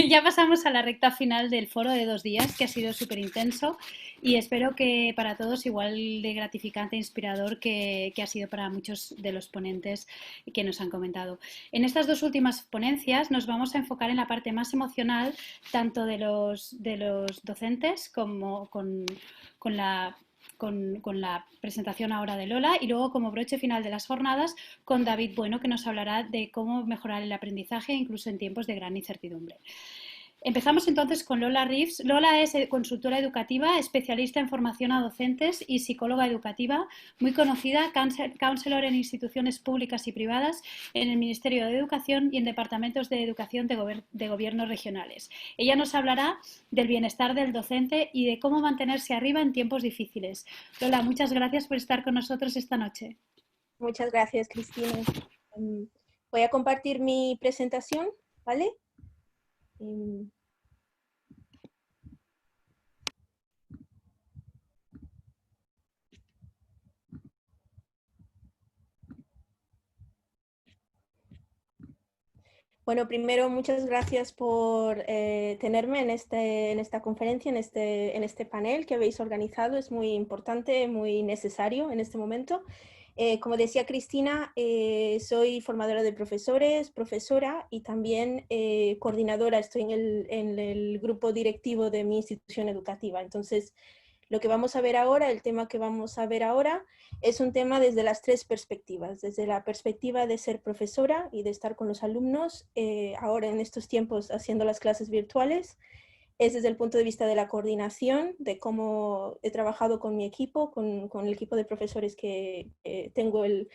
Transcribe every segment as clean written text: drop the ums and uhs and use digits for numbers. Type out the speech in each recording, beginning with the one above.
Ya pasamos a la recta final del foro de 2 días, que ha sido súper intenso y espero que para todos igual de gratificante e inspirador que ha sido para muchos de los ponentes que nos han comentado. En estas 2 últimas ponencias nos vamos a enfocar en la parte más emocional, tanto de los docentes como con la presentación ahora de Lola y luego como broche final de las jornadas con David Bueno, que nos hablará de cómo mejorar el aprendizaje incluso en tiempos de gran incertidumbre. Empezamos entonces con Lola Reeves. Lola es consultora educativa, especialista en formación a docentes y psicóloga educativa, muy conocida, counselor en instituciones públicas y privadas, en el Ministerio de Educación y en departamentos de educación de gobiernos regionales. Ella nos hablará del bienestar del docente y de cómo mantenerse arriba en tiempos difíciles. Lola, muchas gracias por estar con nosotros esta noche. Muchas gracias, Cristina. Voy a compartir mi presentación, ¿vale? Bueno, primero, muchas gracias por tenerme en esta conferencia, en este panel que habéis organizado. Es muy importante, muy necesario en este momento. Como decía Cristina, soy formadora de profesores, profesora y también coordinadora. Estoy en el grupo directivo de mi institución educativa. Entonces, lo que vamos a ver ahora, el tema que vamos a ver ahora, es un tema desde las 3 perspectivas. Desde la perspectiva de ser profesora y de estar con los alumnos, ahora en estos tiempos haciendo las clases virtuales. Es desde el punto de vista de la coordinación, de cómo he trabajado con mi equipo, con el equipo de profesores que tengo el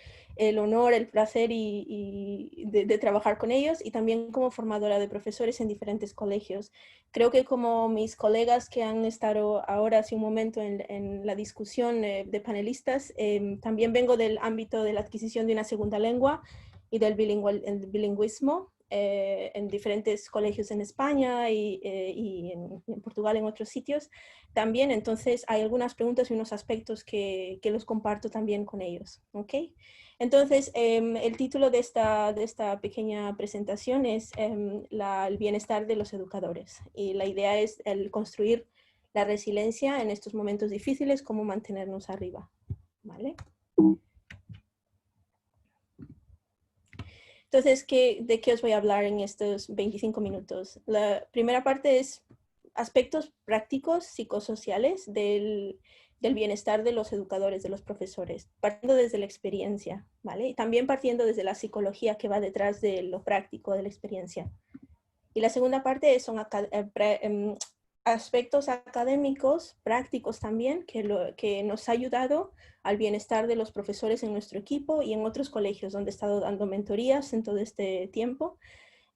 honor, el placer de trabajar con ellos, y también como formadora de profesores en diferentes colegios. Creo que como mis colegas que han estado ahora hace un momento en la discusión de panelistas, también vengo del ámbito de la adquisición de una segunda lengua y del bilingüismo. En diferentes colegios en España y en Portugal, en otros sitios también. Entonces hay algunas preguntas y unos aspectos que los comparto también con ellos. ¿Okay? Entonces, el título de esta pequeña presentación es el bienestar de los educadores. Y la idea es el construir la resiliencia en estos momentos difíciles, cómo mantenernos arriba. ¿Vale? Entonces, ¿de qué os voy a hablar en estos 25 minutos? La primera parte es aspectos prácticos psicosociales del bienestar de los educadores, de los profesores, partiendo desde la experiencia, ¿vale? Y también partiendo desde la psicología que va detrás de lo práctico, de la experiencia. Y la segunda parte son aspectos académicos, prácticos también, que nos ha ayudado al bienestar de los profesores en nuestro equipo y en otros colegios donde he estado dando mentorías en todo este tiempo,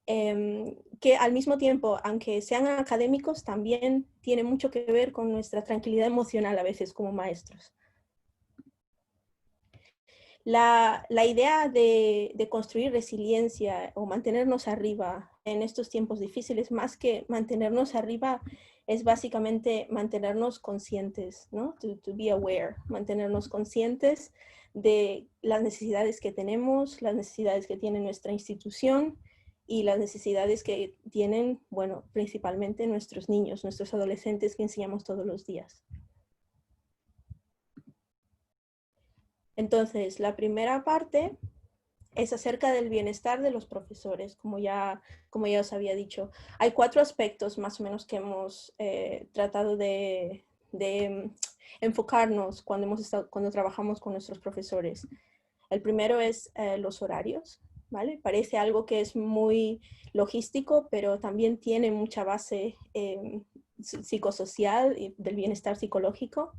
que al mismo tiempo, aunque sean académicos, también tiene mucho que ver con nuestra tranquilidad emocional a veces como maestros. La idea de construir resiliencia o mantenernos arriba en estos tiempos difíciles, más que mantenernos arriba, es básicamente mantenernos conscientes, ¿no? To be aware, mantenernos conscientes de las necesidades que tenemos, las necesidades que tiene nuestra institución y las necesidades que tienen, bueno, principalmente nuestros niños, nuestros adolescentes que enseñamos todos los días. Entonces, la primera parte es acerca del bienestar de los profesores, como ya os había dicho. Hay 4 aspectos más o menos que hemos tratado de enfocarnos cuando trabajamos con nuestros profesores. El primero es los horarios, ¿vale? Parece algo que es muy logístico, pero también tiene mucha base psicosocial y del bienestar psicológico.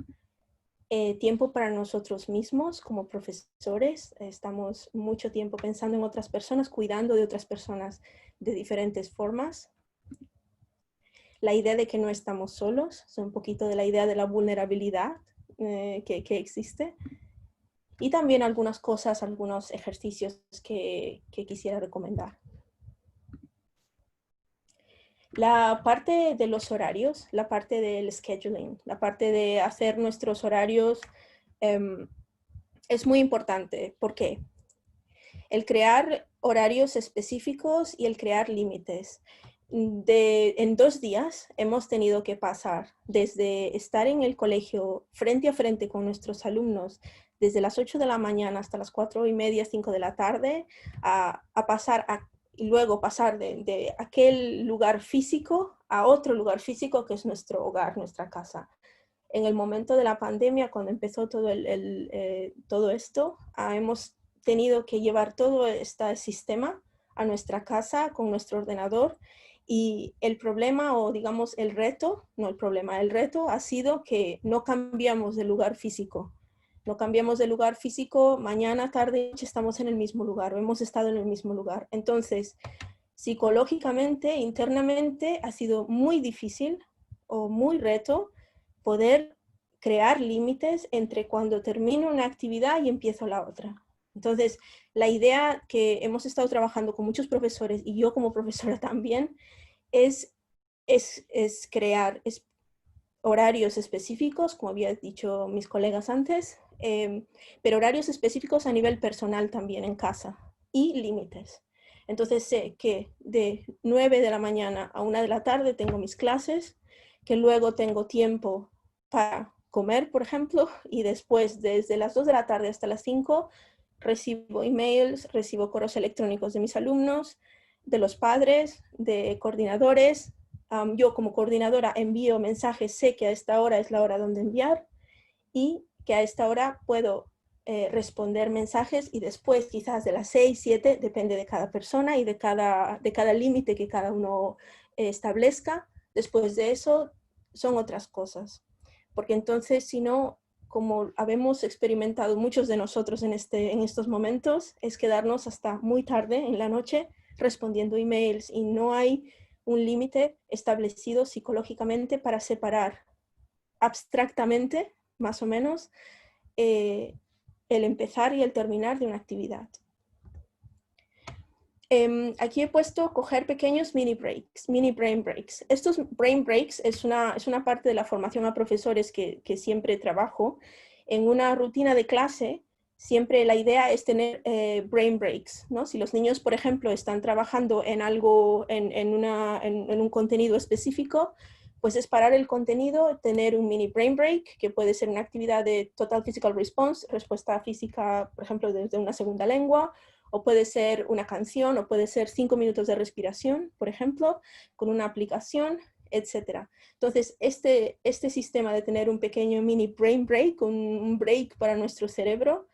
Tiempo para nosotros mismos como profesores. Estamos mucho tiempo pensando en otras personas, cuidando de otras personas de diferentes formas. La idea de que no estamos solos, es un poquito de la idea de la vulnerabilidad que existe. Y también algunas cosas, algunos ejercicios que quisiera recomendar. La parte de los horarios, la parte del scheduling, la parte de hacer nuestros horarios es muy importante. ¿Por qué? El crear horarios específicos y el crear límites. En 2 días hemos tenido que pasar desde estar en el colegio frente a frente con nuestros alumnos desde las 8 de la mañana hasta las 4:30, 5 de la tarde, a pasar y luego pasar de aquel lugar físico a otro lugar físico que es nuestro hogar, nuestra casa. En el momento de la pandemia, cuando empezó todo esto, hemos tenido que llevar todo este sistema a nuestra casa con nuestro ordenador. Y el problema, o digamos el reto, no el problema, el reto ha sido que no cambiamos de lugar físico. No cambiamos de lugar físico, mañana, tarde, noche estamos en el mismo lugar o hemos estado en el mismo lugar. Entonces, psicológicamente, internamente, ha sido muy difícil o muy reto poder crear límites entre cuando termino una actividad y empiezo la otra. Entonces, la idea que hemos estado trabajando con muchos profesores y yo como profesora también es crear horarios específicos, como había dicho mis colegas antes, pero horarios específicos a nivel personal también en casa y límites. Entonces sé que de 9 de la mañana a 1 de la tarde tengo mis clases, que luego tengo tiempo para comer, por ejemplo, y después desde las 2 de la tarde hasta las 5 recibo emails, recibo correos electrónicos de mis alumnos, de los padres, de coordinadores. Yo como coordinadora envío mensajes, sé que a esta hora es la hora donde enviar y que a esta hora puedo responder mensajes y después quizás de las 6, 7, depende de cada persona y de cada límite que cada uno establezca. Después de eso son otras cosas. Porque entonces, si no, como habemos experimentado muchos de nosotros en estos momentos, es quedarnos hasta muy tarde en la noche respondiendo emails y no hay un límite establecido psicológicamente para separar abstractamente, más o menos, el empezar y el terminar de una actividad. Aquí he puesto coger pequeños mini breaks, mini brain breaks. Estos brain breaks es una parte de la formación a profesores que siempre trabajo. En una rutina de clase, siempre la idea es tener brain breaks, ¿no? Si los niños, por ejemplo, están trabajando en algo, en un contenido específico, pues es parar el contenido, tener un mini brain break, que puede ser una actividad de Total Physical Response, respuesta física, por ejemplo, desde una segunda lengua, o puede ser una canción, o puede ser 5 minutos de respiración, por ejemplo, con una aplicación, etc. Entonces, este sistema de tener un pequeño mini brain break, un break para nuestro cerebro,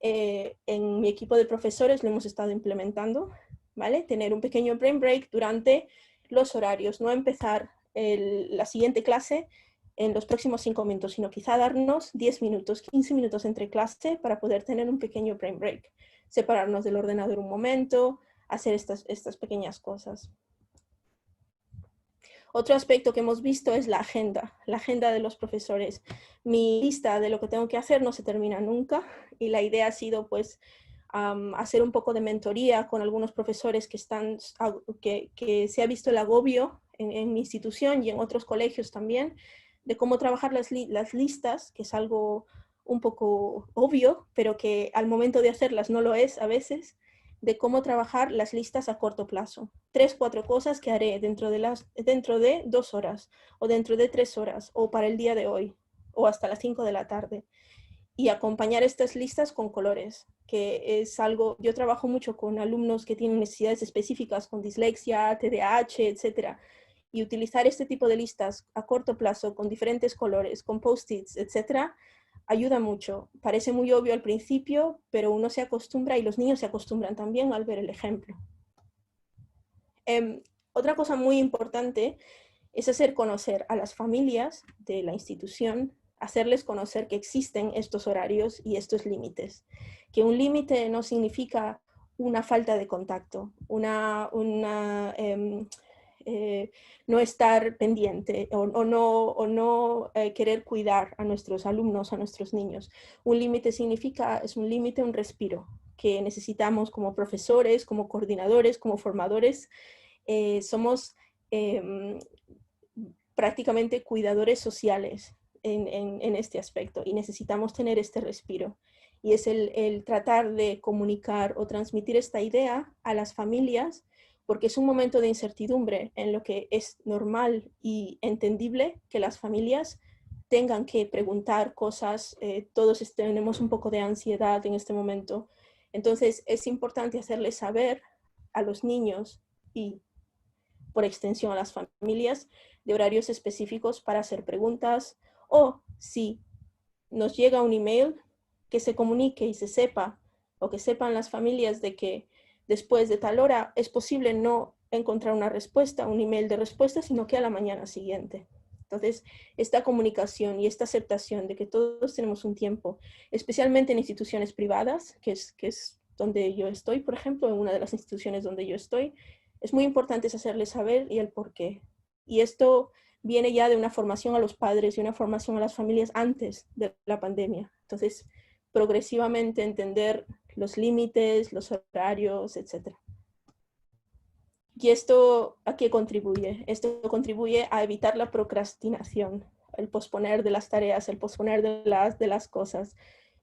en mi equipo de profesores lo hemos estado implementando, ¿vale? Tener un pequeño brain break durante los horarios, no empezar la siguiente clase en los próximos 5 minutos, sino quizá darnos 10 minutos, 15 minutos entre clase para poder tener un pequeño brain break. Separarnos del ordenador un momento, hacer estas pequeñas cosas. Otro aspecto que hemos visto es la agenda de los profesores. Mi lista de lo que tengo que hacer no se termina nunca y la idea ha sido pues hacer un poco de mentoría con algunos profesores que se ha visto el agobio en mi institución y en otros colegios también, de cómo trabajar las listas, que es algo un poco obvio, pero que al momento de hacerlas no lo es a veces, de cómo trabajar las listas a corto plazo. 3, 4 cosas que haré dentro de 2 horas, o dentro de 3 horas, o para el día de hoy, o hasta las 5 de la tarde. Y acompañar estas listas con colores, que es algo, yo trabajo mucho con alumnos que tienen necesidades específicas, con dislexia, TDAH, etcétera, y utilizar este tipo de listas a corto plazo, con diferentes colores, con post-its, etcétera, ayuda mucho. Parece muy obvio al principio, pero uno se acostumbra y los niños se acostumbran también al ver el ejemplo. Otra cosa muy importante es hacer conocer a las familias de la institución, hacerles conocer que existen estos horarios y estos límites. Que un límite no significa una falta de contacto, no estar pendiente o no querer cuidar a nuestros alumnos, a nuestros niños. Un límite es un límite, un respiro que necesitamos como profesores, como coordinadores, como formadores. Somos prácticamente cuidadores sociales en este aspecto y necesitamos tener este respiro. Y es el tratar de comunicar o transmitir esta idea a las familias porque es un momento de incertidumbre en lo que es normal y entendible que las familias tengan que preguntar cosas. Todos tenemos un poco de ansiedad en este momento. Entonces es importante hacerles saber a los niños y por extensión a las familias de horarios específicos para hacer preguntas, o si nos llega un email, que se comunique y se sepa, o que sepan las familias de que después de tal hora es posible no encontrar una respuesta, un email de respuesta, sino que a la mañana siguiente. Entonces, esta comunicación y esta aceptación de que todos tenemos un tiempo, especialmente en instituciones privadas, que es donde yo estoy, por ejemplo, en una de las instituciones donde yo estoy, es muy importante hacerles saber y el por qué. Y esto viene ya de una formación a los padres y una formación a las familias antes de la pandemia. Entonces, progresivamente entender los límites, los horarios, etc. ¿Y esto a qué contribuye? Esto contribuye a evitar la procrastinación, el posponer de las tareas, el posponer de las cosas.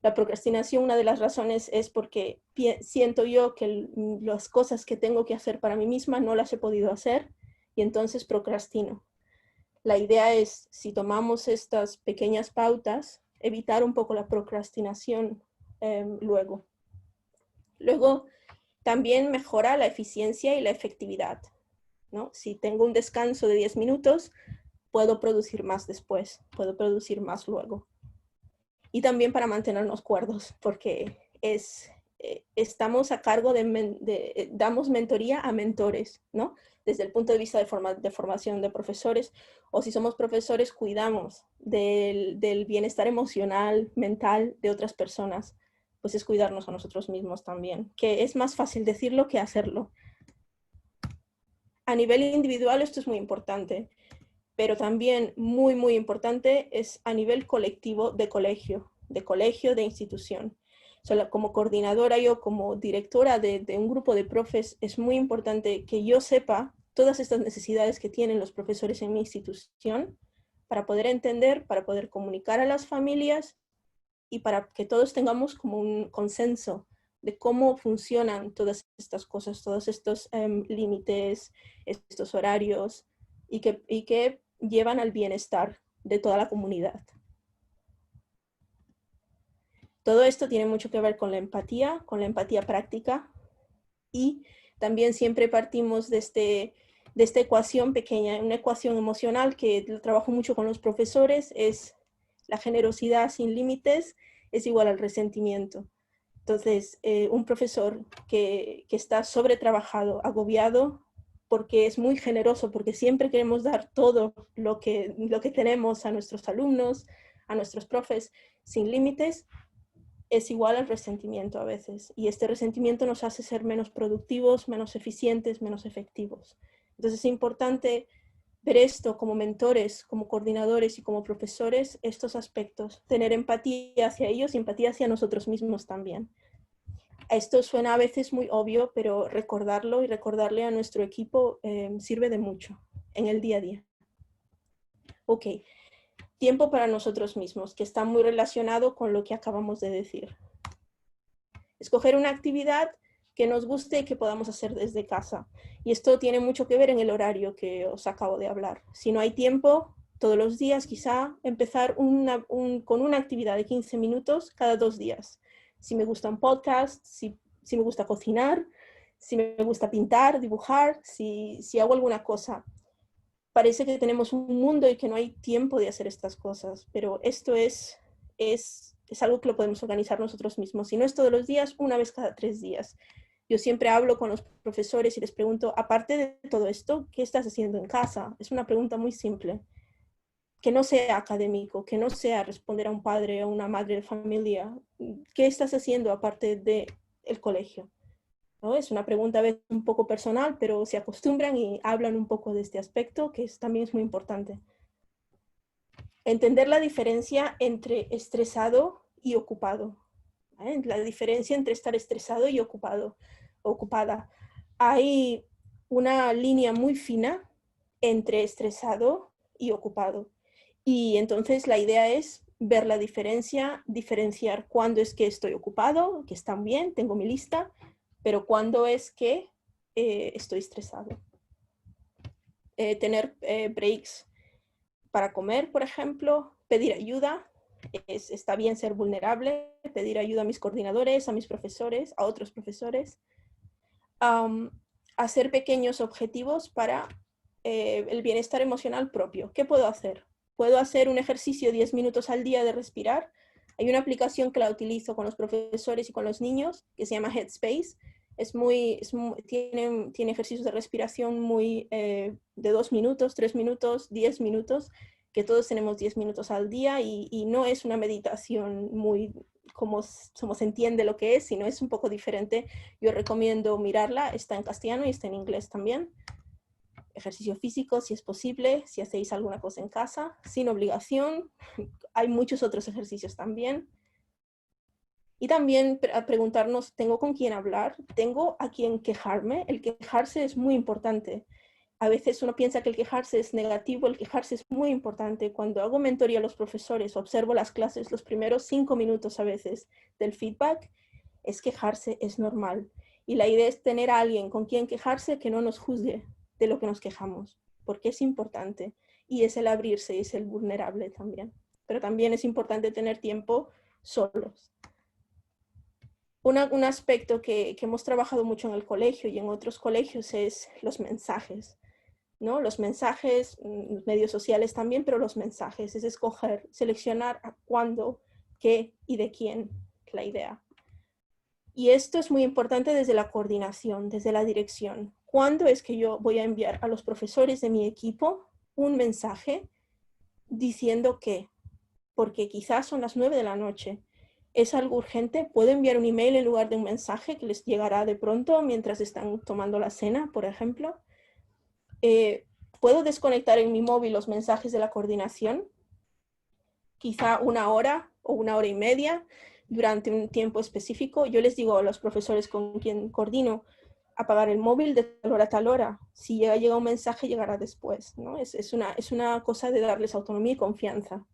La procrastinación, una de las razones es porque siento yo que las cosas que tengo que hacer para mí misma no las he podido hacer y entonces procrastino. La idea es, si tomamos estas pequeñas pautas, evitar un poco la procrastinación luego. Luego, también mejora la eficiencia y la efectividad, ¿no? Si tengo un descanso de 10 minutos, puedo producir más después, puedo producir más luego. Y también para mantenernos cuerdos, porque estamos a cargo damos mentoría a mentores, ¿no? Desde el punto de vista de formación de profesores, o si somos profesores, cuidamos del bienestar emocional, mental de otras personas, pues es cuidarnos a nosotros mismos también, que es más fácil decirlo que hacerlo. A nivel individual esto es muy importante, pero también muy, muy importante es a nivel colectivo de colegio, de institución. Como coordinadora, yo como directora de un grupo de profes, es muy importante que yo sepa todas estas necesidades que tienen los profesores en mi institución para poder entender, para poder comunicar a las familias y para que todos tengamos como un consenso de cómo funcionan todas estas cosas, todos estos límites, estos horarios y que llevan al bienestar de toda la comunidad. Todo esto tiene mucho que ver con la empatía práctica, y también siempre partimos de esta ecuación pequeña, una ecuación emocional que trabajo mucho con los profesores, es la generosidad sin límites es igual al resentimiento. Entonces, un profesor que está sobretrabajado, agobiado, porque es muy generoso, porque siempre queremos dar todo lo que tenemos a nuestros alumnos, a nuestros profes, sin límites, es igual al resentimiento a veces. Y este resentimiento nos hace ser menos productivos, menos eficientes, menos efectivos. Entonces es importante ver esto como mentores, como coordinadores y como profesores, estos aspectos, tener empatía hacia ellos y empatía hacia nosotros mismos también. Esto suena a veces muy obvio, pero recordarlo y recordarle a nuestro equipo sirve de mucho en el día a día. Ok, tiempo para nosotros mismos, que está muy relacionado con lo que acabamos de decir. Escoger una actividad que nos guste y que podamos hacer desde casa. Y esto tiene mucho que ver en el horario que os acabo de hablar. Si no hay tiempo, todos los días quizá empezar con una actividad de 15 minutos cada 2 días. Si me gusta un podcast, si me gusta cocinar, si me gusta pintar, dibujar, si hago alguna cosa. Parece que tenemos un mundo y que no hay tiempo de hacer estas cosas, pero esto es algo que lo podemos organizar nosotros mismos. Si no es todos los días, una vez cada 3 días. Yo siempre hablo con los profesores y les pregunto, aparte de todo esto, ¿qué estás haciendo en casa? Es una pregunta muy simple. Que no sea académico, que no sea responder a un padre o una madre de familia. ¿Qué estás haciendo aparte del colegio? ¿No? Es una pregunta a veces un poco personal, pero se acostumbran y hablan un poco de este aspecto, que también es muy importante. Entender la diferencia entre estresado y ocupado. La diferencia entre estar estresado y ocupada. Hay una línea muy fina entre estresado y ocupado. Y entonces la idea es ver la diferencia, diferenciar cuándo es que estoy ocupado, que están bien, tengo mi lista, pero cuándo es que estoy estresado. Tener breaks para comer, por ejemplo, pedir ayuda. Está bien ser vulnerable, pedir ayuda a mis coordinadores, a mis profesores, a otros profesores. Hacer pequeños objetivos para el bienestar emocional propio. ¿Qué puedo hacer? Puedo hacer un ejercicio 10 minutos al día de respirar. Hay una aplicación que la utilizo con los profesores y con los niños que se llama Headspace. Tiene ejercicios de respiración de 2 minutos, 3 minutos, 10 minutos, que todos tenemos 10 minutos al día y no es una meditación muy como se entiende lo que es, sino es un poco diferente. Yo recomiendo mirarla, está en castellano y está en inglés también. Ejercicio físico, si es posible, si hacéis alguna cosa en casa, sin obligación. Hay muchos otros ejercicios también. Y también preguntarnos, ¿tengo con quién hablar? ¿Tengo a quién quejarme? El quejarse es muy importante. A veces uno piensa que el quejarse es negativo, el quejarse es muy importante. Cuando hago mentoría a los profesores, observo las clases, los primeros 5 minutos a veces del feedback, es quejarse, es normal. Y la idea es tener a alguien con quien quejarse que no nos juzgue de lo que nos quejamos, porque es importante. Y es el abrirse, y es el vulnerable también. Pero también es importante tener tiempo solos. Un aspecto que hemos trabajado mucho en el colegio y en otros colegios es los mensajes, ¿no? Los mensajes, medios sociales también, pero los mensajes, es escoger, seleccionar a cuándo, qué y de quién, la idea. Y esto es muy importante desde la coordinación, desde la dirección. ¿Cuándo es que yo voy a enviar a los profesores de mi equipo un mensaje diciendo que? Porque quizás son las 9 de la noche. ¿Es algo urgente? ¿Puedo enviar un email en lugar de un mensaje que les llegará de pronto mientras están tomando la cena, por ejemplo? ¿Puedo desconectar en mi móvil los mensajes de la coordinación? Quizá 1 hora o 1 hora y media durante un tiempo específico. Yo les digo a los profesores con quien coordino, apagar el móvil de tal hora a tal hora. Si llega un mensaje, llegará después, ¿no? Es una cosa de darles autonomía y confianza.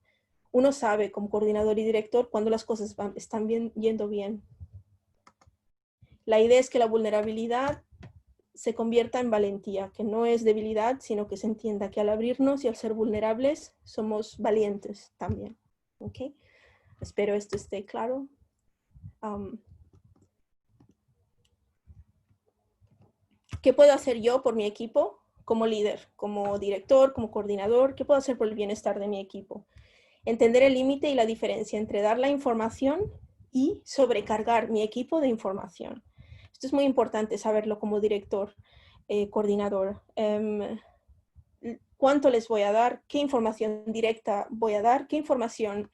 Uno sabe como coordinador y director cuando las cosas están yendo bien. La idea es que la vulnerabilidad se convierta en valentía, que no es debilidad, sino que se entienda que al abrirnos y al ser vulnerables somos valientes también. ¿Okay? Espero esto esté claro. ¿Qué puedo hacer yo por mi equipo como líder, como director, como coordinador? ¿Qué puedo hacer por el bienestar de mi equipo? Entender el límite y la diferencia entre dar la información y sobrecargar mi equipo de información. Esto es muy importante saberlo como director, coordinador. ¿Cuánto les voy a dar? ¿Qué información directa voy a dar? ¿Qué información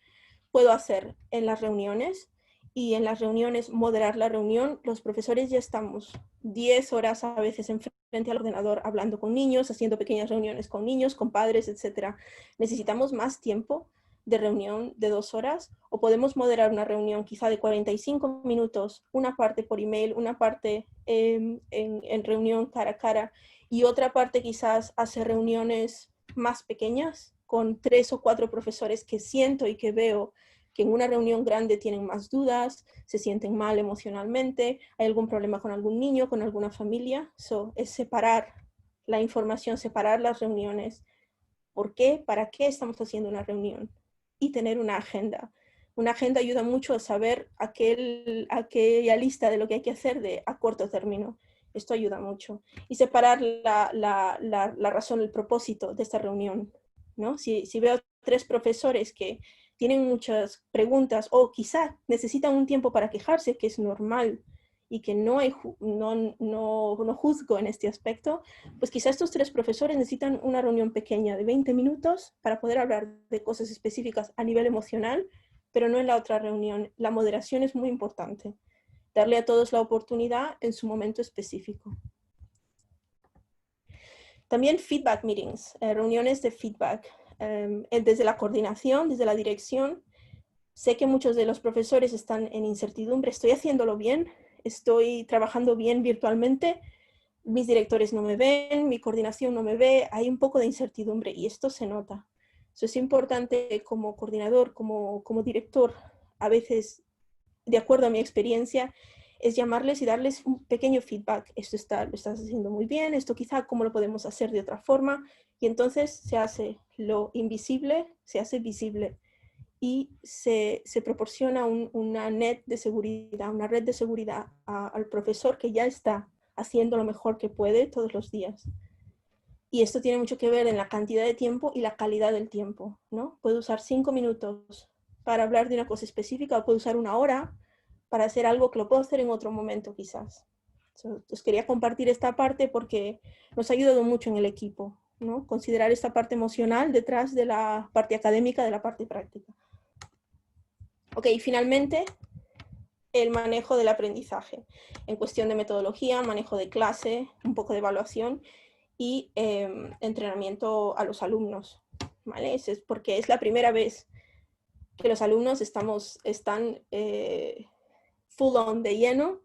puedo hacer en las reuniones? Y en las reuniones, moderar la reunión. Los profesores ya estamos 10 horas a veces frente al ordenador hablando con niños, haciendo pequeñas reuniones con niños, con padres, etc. Necesitamos más tiempo de reunión de 2 horas, o podemos moderar una reunión quizá de 45 minutos, una parte por email, una parte en reunión cara a cara, y otra parte quizás hacer reuniones más pequeñas con 3 o 4 profesores que siento y que veo que en una reunión grande tienen más dudas, se sienten mal emocionalmente, hay algún problema con algún niño, con alguna familia. Es separar la información, separar las reuniones. ¿Por qué? ¿Para qué estamos haciendo una reunión? Y tener una agenda. Una agenda ayuda mucho a saber aquella lista de lo que hay que hacer a corto término. Esto ayuda mucho. Y separar la razón, el propósito de esta reunión, ¿no? Si veo 3 profesores que tienen muchas preguntas o quizá necesitan un tiempo para quejarse, que es normal y que no juzgo en este aspecto, pues quizá estos 3 profesores necesitan una reunión pequeña de 20 minutos para poder hablar de cosas específicas a nivel emocional, pero no en la otra reunión. La moderación es muy importante. Darle a todos la oportunidad en su momento específico. También feedback meetings, reuniones de feedback, desde la coordinación, desde la dirección. Sé que muchos de los profesores están en incertidumbre. ¿Estoy haciéndolo bien? ¿Estoy trabajando bien virtualmente? Mis directores no me ven, mi coordinación no me ve. Hay un poco de incertidumbre y esto se nota. Eso es importante como coordinador, como director, a veces, de acuerdo a mi experiencia, es llamarles y darles un pequeño feedback. Esto lo estás haciendo muy bien, esto quizá cómo lo podemos hacer de otra forma. Y entonces se hace lo invisible, se hace visible y se proporciona una net de seguridad, una red de seguridad al profesor que ya está haciendo lo mejor que puede todos los días. Y esto tiene mucho que ver en la cantidad de tiempo y la calidad del tiempo, ¿no? Puedo usar 5 minutos para hablar de una cosa específica o puedo usar 1 hora para hacer algo que lo puedo hacer en otro momento quizás. Entonces quería compartir esta parte porque nos ha ayudado mucho en el equipo, ¿no? Considerar esta parte emocional detrás de la parte académica, de la parte práctica. Ok, finalmente, el manejo del aprendizaje. En cuestión de metodología, manejo de clase, un poco de evaluación y entrenamiento a los alumnos, ¿vale? Es porque es la primera vez que los alumnos están full on de lleno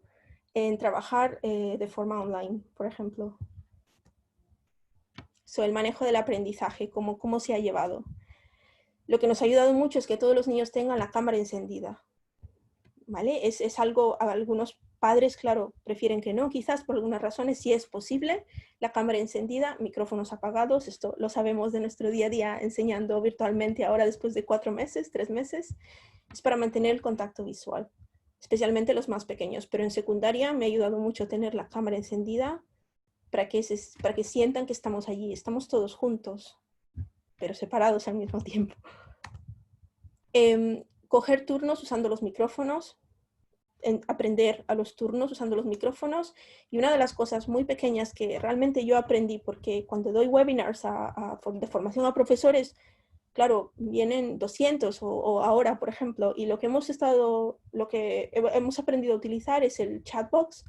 en trabajar de forma online, por ejemplo. El manejo del aprendizaje, cómo se ha llevado. Lo que nos ha ayudado mucho es que todos los niños tengan la cámara encendida, ¿vale? Es algo, algunos padres, claro, prefieren que no, quizás por algunas razones, si es posible, la cámara encendida, micrófonos apagados, esto lo sabemos de nuestro día a día enseñando virtualmente ahora después de 4 meses, 3 meses, es para mantener el contacto visual, especialmente los más pequeños, pero en secundaria me ha ayudado mucho tener la cámara encendida para que sientan que estamos allí, estamos todos juntos, pero separados al mismo tiempo. Coger turnos usando los micrófonos, aprender a los turnos usando los micrófonos, y una de las cosas muy pequeñas que realmente yo aprendí, porque cuando doy webinars de formación a profesores, claro, vienen 200 o ahora, por ejemplo, y lo que hemos aprendido a utilizar es el chatbox,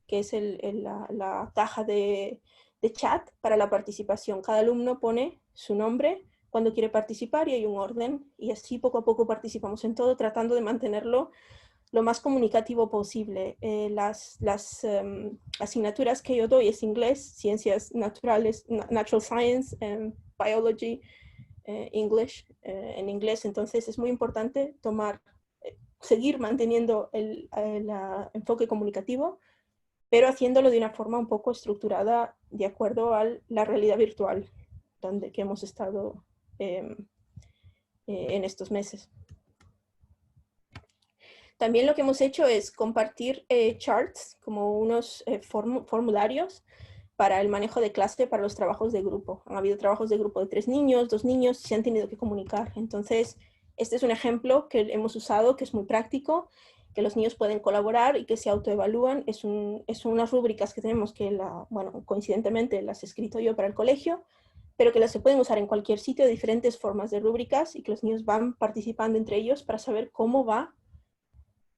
que es la caja de chat para la participación. Cada alumno pone su nombre cuando quiere participar y hay un orden, y así poco a poco participamos en todo, tratando de mantenerlo lo más comunicativo posible. Las asignaturas que yo doy es inglés, ciencias naturales, natural science, biology, English, en inglés. Entonces es muy importante seguir manteniendo el enfoque comunicativo, pero haciéndolo de una forma un poco estructurada de acuerdo a la realidad virtual que hemos estado en estos meses. También lo que hemos hecho es compartir charts, como unos formularios para el manejo de clase para los trabajos de grupo. Han habido trabajos de grupo de 3 niños, 2 niños, y se han tenido que comunicar. Entonces, este es un ejemplo que hemos usado, que es muy práctico, que los niños pueden colaborar y que se autoevalúan. Son unas rúbricas que tenemos que, coincidentemente, las he escrito yo para el colegio, pero que se pueden usar en cualquier sitio, de diferentes formas de rúbricas, y que los niños van participando entre ellos para saber cómo va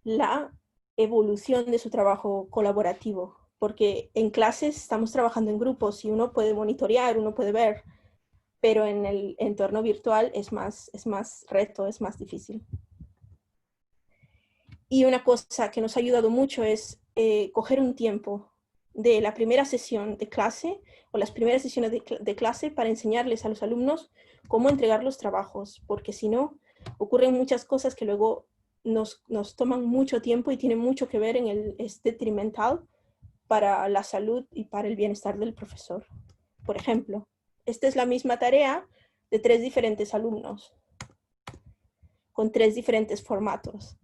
la evolución de su trabajo colaborativo, porque en clases estamos trabajando en grupos y uno puede monitorear, uno puede ver, pero en el entorno virtual es más reto, es más difícil. Y una cosa que nos ha ayudado mucho es coger un tiempo de la primera sesión de clase o las primeras sesiones de clase para enseñarles a los alumnos cómo entregar los trabajos, porque si no, ocurren muchas cosas que luego nos toman mucho tiempo y tienen mucho que ver es detrimental para la salud y para el bienestar del profesor. Por ejemplo, esta es la misma tarea de 3 diferentes alumnos, con 3 diferentes formatos.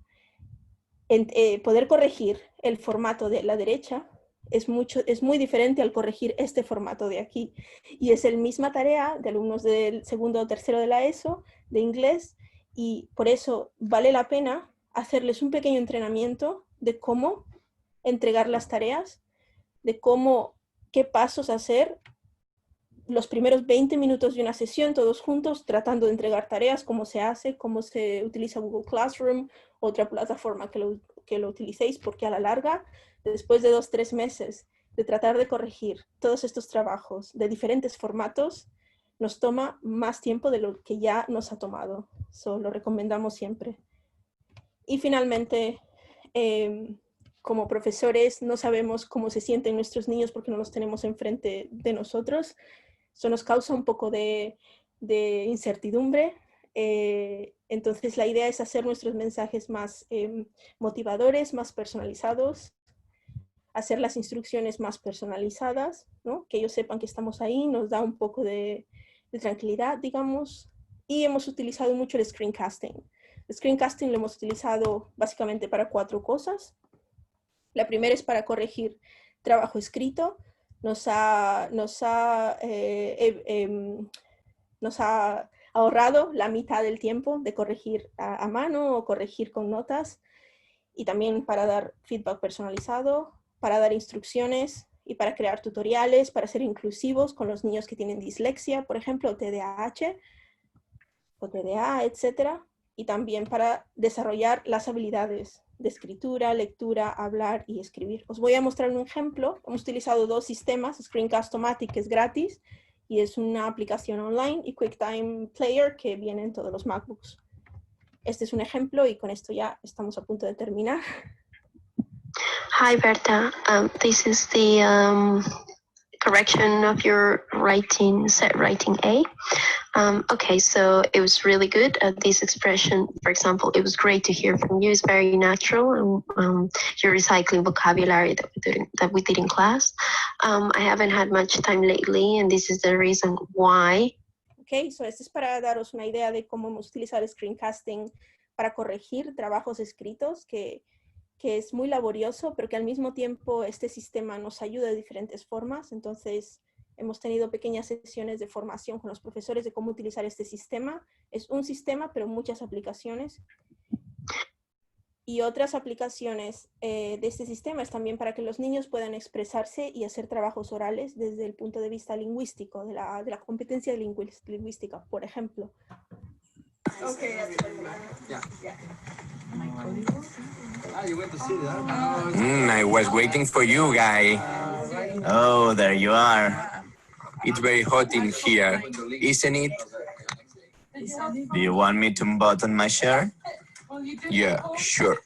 Poder corregir el formato de la derecha es muy diferente al corregir este formato de aquí. Y es la misma tarea de alumnos del segundo o tercero de la ESO, de inglés, y por eso vale la pena hacerles un pequeño entrenamiento de cómo entregar las tareas, de qué pasos hacer los primeros 20 minutos de una sesión, todos juntos, tratando de entregar tareas, cómo se hace, cómo se utiliza Google Classroom, otra plataforma que lo utilicéis, porque a la larga, después de 2 o 3 meses de tratar de corregir todos estos trabajos de diferentes formatos, nos toma más tiempo de lo que ya nos ha tomado. Lo recomendamos siempre. Y finalmente, como profesores, no sabemos cómo se sienten nuestros niños porque no los tenemos enfrente de nosotros. Eso nos causa un poco de incertidumbre. Entonces la idea es hacer nuestros mensajes más motivadores, más personalizados, hacer las instrucciones más personalizadas, ¿no? Que ellos sepan que estamos ahí, nos da un poco de tranquilidad, digamos. Y hemos utilizado mucho el screencasting. El screencasting lo hemos utilizado básicamente para 4 cosas. La primera es para corregir trabajo escrito. Nos ha ahorrado la mitad del tiempo de corregir a mano o corregir con notas, y también para dar feedback personalizado, para dar instrucciones y para crear tutoriales, para ser inclusivos con los niños que tienen dislexia, por ejemplo, o TDAH, o TDA, etc. Y también para desarrollar las habilidades de escritura, lectura, hablar y escribir. Os voy a mostrar un ejemplo. Hemos utilizado 2 sistemas, Screencast-O-Matic, que es gratis, y es una aplicación online, y QuickTime Player, que viene en todos los MacBooks. Este es un ejemplo y con esto ya estamos a punto de terminar. Hi, Berta. This is the correction of your writing, set writing A. Okay, so it was really good. This expression, for example, it was great to hear from you. It's very natural. You're recycling vocabulary that we did in class. I haven't had much time lately, and this is the reason why. Ok, so este es para daros una idea de cómo hemos utilizado el screencasting para corregir trabajos escritos, que es muy laborioso, pero que al mismo tiempo este sistema nos ayuda de diferentes formas. Entonces, hemos tenido pequeñas sesiones de formación con los profesores de cómo utilizar este sistema. Es un sistema, pero muchas aplicaciones. Y otras aplicaciones de este sistema es también para que los niños puedan expresarse y hacer trabajos orales desde el punto de vista lingüístico, de la competencia lingüística, por ejemplo. Okay, I was waiting for you, guy. Oh, there you are. It's very hot in here, isn't it? Do you want me to button my shirt? Yeah, sure.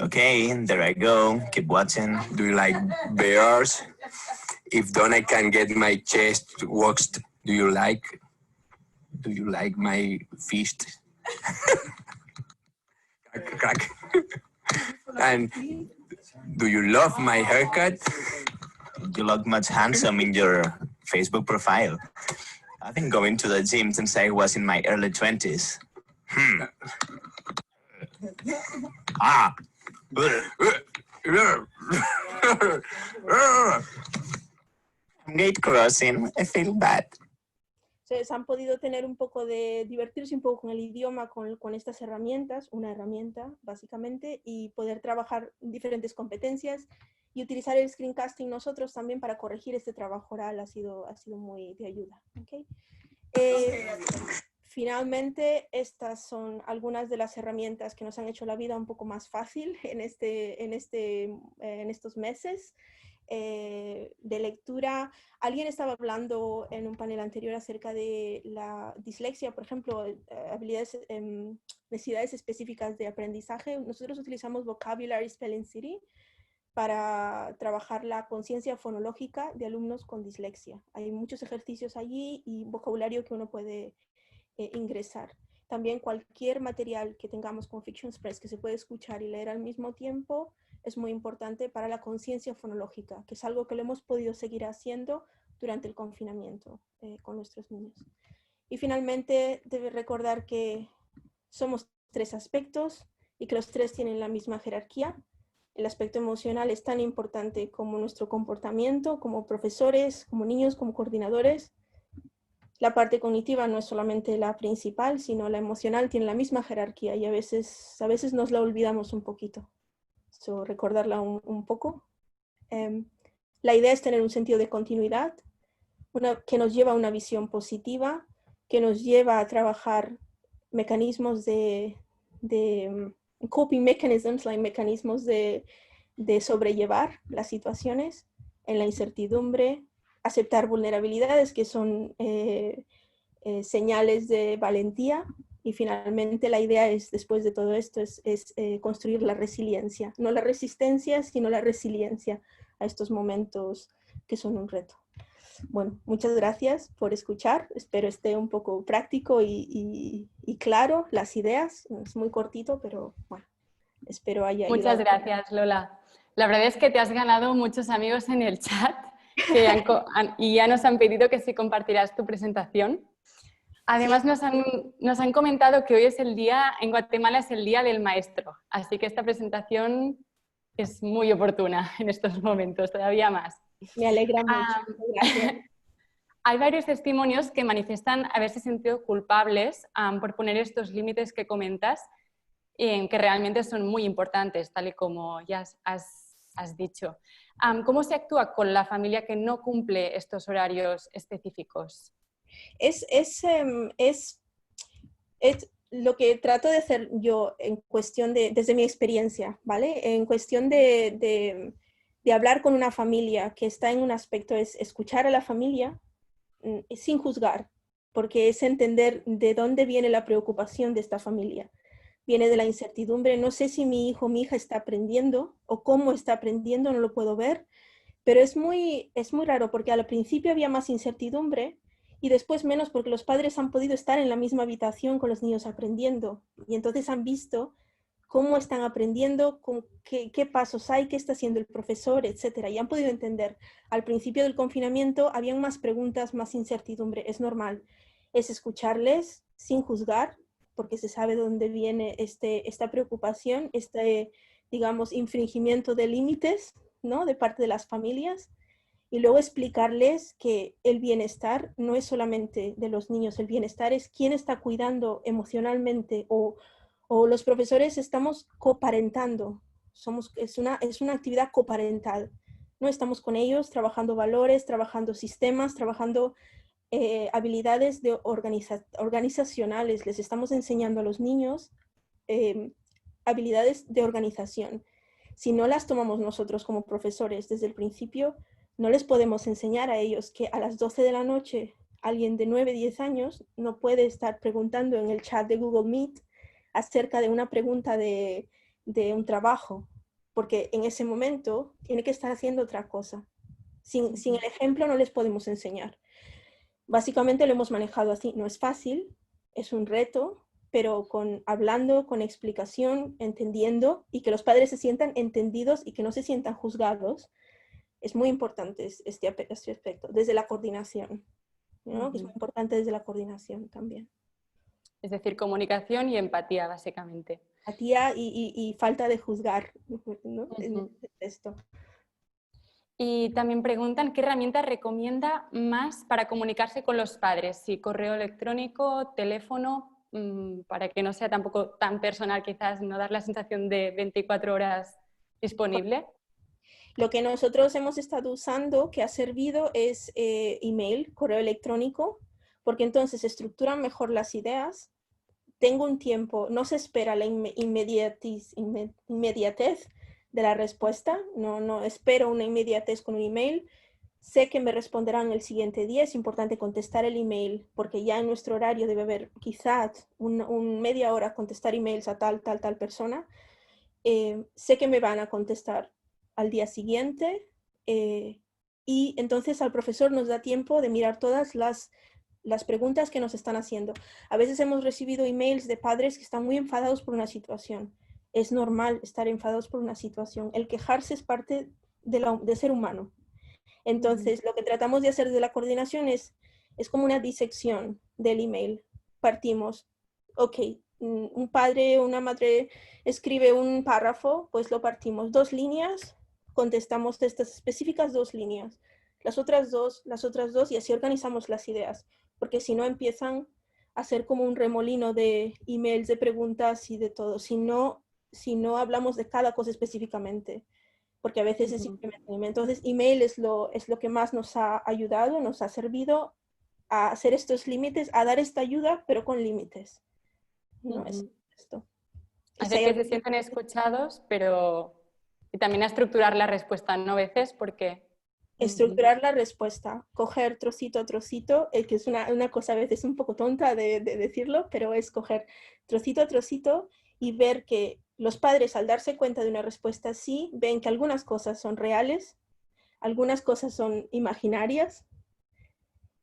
Okay, there I go. Keep watching. Do you like bears? If don't, I can get my chest waxed. Do you like my fist? Crack. And do you love my haircut? You look much handsome in your Facebook profile. I've been going to the gym since I was in my early 20s. Ah! Gate crossing. I feel bad. Entonces, han podido tener un poco de divertirse un poco con el idioma, con estas herramientas, una herramienta básicamente, y poder trabajar diferentes competencias y utilizar el screencasting nosotros también para corregir este trabajo oral ha sido muy de ayuda. ¿Okay? Finalmente, estas son algunas de las herramientas que nos han hecho la vida un poco más fácil en estos meses. De lectura. Alguien estaba hablando en un panel anterior acerca de la dislexia, por ejemplo, necesidades específicas de aprendizaje. Nosotros utilizamos Vocabulary Spelling City para trabajar la conciencia fonológica de alumnos con dislexia. Hay muchos ejercicios allí y vocabulario que uno puede ingresar. También cualquier material que tengamos con Fiction Express que se puede escuchar y leer al mismo tiempo es muy importante para la conciencia fonológica, que es algo que lo hemos podido seguir haciendo durante el confinamiento con nuestros niños. Y finalmente, debe recordar que somos 3 aspectos y que los 3 tienen la misma jerarquía. El aspecto emocional es tan importante como nuestro comportamiento, como profesores, como niños, como coordinadores. La parte cognitiva no es solamente la principal, sino la emocional tiene la misma jerarquía y a veces nos la olvidamos un poquito. So, recordarla un poco. La idea es tener un sentido de continuidad, que nos lleva a una visión positiva, que nos lleva a trabajar mecanismos de coping mechanisms, mecanismos de sobrellevar las situaciones en la incertidumbre, aceptar vulnerabilidades que son señales de valentía. Y finalmente la idea es, después de todo esto, es construir la resiliencia. No la resistencia, sino la resiliencia a estos momentos que son un reto. Bueno, muchas gracias por escuchar. Espero esté un poco práctico y claro las ideas. Es muy cortito, pero bueno, espero haya Muchas ayudado. gracias, Lola. La verdad es que te has ganado muchos amigos en el chat y ya nos han pedido que si compartirás tu presentación. Además, Sí. nos han comentado que hoy es el día, en Guatemala es el Día del Maestro, así que esta presentación es muy oportuna en estos momentos, todavía más. Me alegra mucho. Gracias. Hay varios testimonios que manifiestan haberse sentido culpables por poner estos límites que comentas, que realmente son muy importantes, tal y como ya has dicho. ¿Cómo se actúa con la familia que no cumple estos horarios específicos? Es lo que trato de hacer yo en cuestión desde mi experiencia, ¿vale? En cuestión de hablar con una familia que está en un aspecto, es escuchar a la familia sin juzgar, porque es entender de dónde viene la preocupación de esta familia. Viene de la incertidumbre, no sé si mi hijo o mi hija está aprendiendo o cómo está aprendiendo, no lo puedo ver, pero es muy raro porque al principio había más incertidumbre y después menos porque los padres han podido estar en la misma habitación con los niños aprendiendo y entonces han visto cómo están aprendiendo, qué pasos hay, qué está haciendo el profesor, etcétera. Y han podido entender. Al principio del confinamiento habían más preguntas, más incertidumbre. Es normal. Es escucharles sin juzgar, porque se sabe de dónde viene esta preocupación, digamos, infringimiento de límites, ¿no? De parte de las familias. Y luego explicarles que el bienestar no es solamente de los niños, el bienestar es quién está cuidando emocionalmente o los profesores estamos coparentando, es una actividad coparental, ¿no? Estamos con ellos trabajando valores, trabajando sistemas, trabajando habilidades organizacionales, les estamos enseñando a los niños habilidades de organización. Si no las tomamos nosotros como profesores desde el principio, no les podemos enseñar a ellos que a las 12 de la noche alguien de 9, 10 años no puede estar preguntando en el chat de Google Meet acerca de una pregunta de un trabajo, porque en ese momento tiene que estar haciendo otra cosa. Sin el ejemplo no les podemos enseñar. Básicamente lo hemos manejado así. No es fácil, es un reto, pero hablando, con explicación, entendiendo y que los padres se sientan entendidos y que no se sientan juzgados, es muy importante este aspecto, desde la coordinación, ¿no? Que es muy importante desde la coordinación también. Es decir, comunicación y empatía, básicamente. Empatía y falta de juzgar, ¿no? En esto. Y también preguntan qué herramienta recomienda más para comunicarse con los padres, si correo electrónico, teléfono, para que no sea tampoco tan personal, quizás no dar la sensación de 24 horas disponible. Lo que nosotros hemos estado usando, que ha servido, es email, correo electrónico, porque entonces se estructuran mejor las ideas. Tengo un tiempo, no se espera la inmediatez de la respuesta, no espero una inmediatez con un email. Sé que me responderán el siguiente día, es importante contestar el email, porque ya en nuestro horario debe haber quizás media hora contestar emails a tal persona. Sé que me van a contestar al día siguiente y entonces al profesor nos da tiempo de mirar todas las preguntas que nos están haciendo. A veces hemos recibido emails de padres que están muy enfadados por una situación. Es normal estar enfadados por una situación. El quejarse es parte de ser humano. Entonces, lo que tratamos de hacer de la coordinación es como una disección del email. Partimos, ok, un padre o una madre escribe un párrafo, pues lo partimos 2 líneas, contestamos de estas específicas 2 líneas, las otras dos, y así organizamos las ideas, porque si no empiezan a ser como un remolino de emails, de preguntas y de todo, si no hablamos de cada cosa específicamente, porque a veces es simplemente email. Entonces, email es lo que más nos ha ayudado, nos ha servido a hacer estos límites, a dar esta ayuda, pero con límites. No es esto. Hacer que se sientan escuchados, pero y también a estructurar la respuesta, ¿no? A veces, porque... Estructurar la respuesta, coger trocito a trocito, que es una cosa a veces un poco tonta de decirlo, pero es coger trocito a trocito y ver que los padres al darse cuenta de una respuesta así, ven que algunas cosas son reales, algunas cosas son imaginarias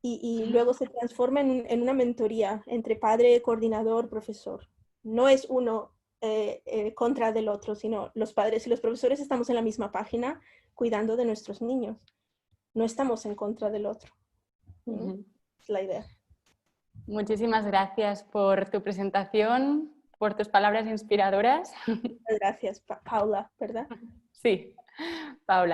y luego se transforma en una mentoría entre padre, coordinador, profesor. No es uno contra del otro, sino los padres y los profesores estamos en la misma página cuidando de nuestros niños. No estamos en contra del otro. Es la idea. Muchísimas gracias por tu presentación, por tus palabras inspiradoras. Gracias, Paula, ¿verdad? Sí, Paula.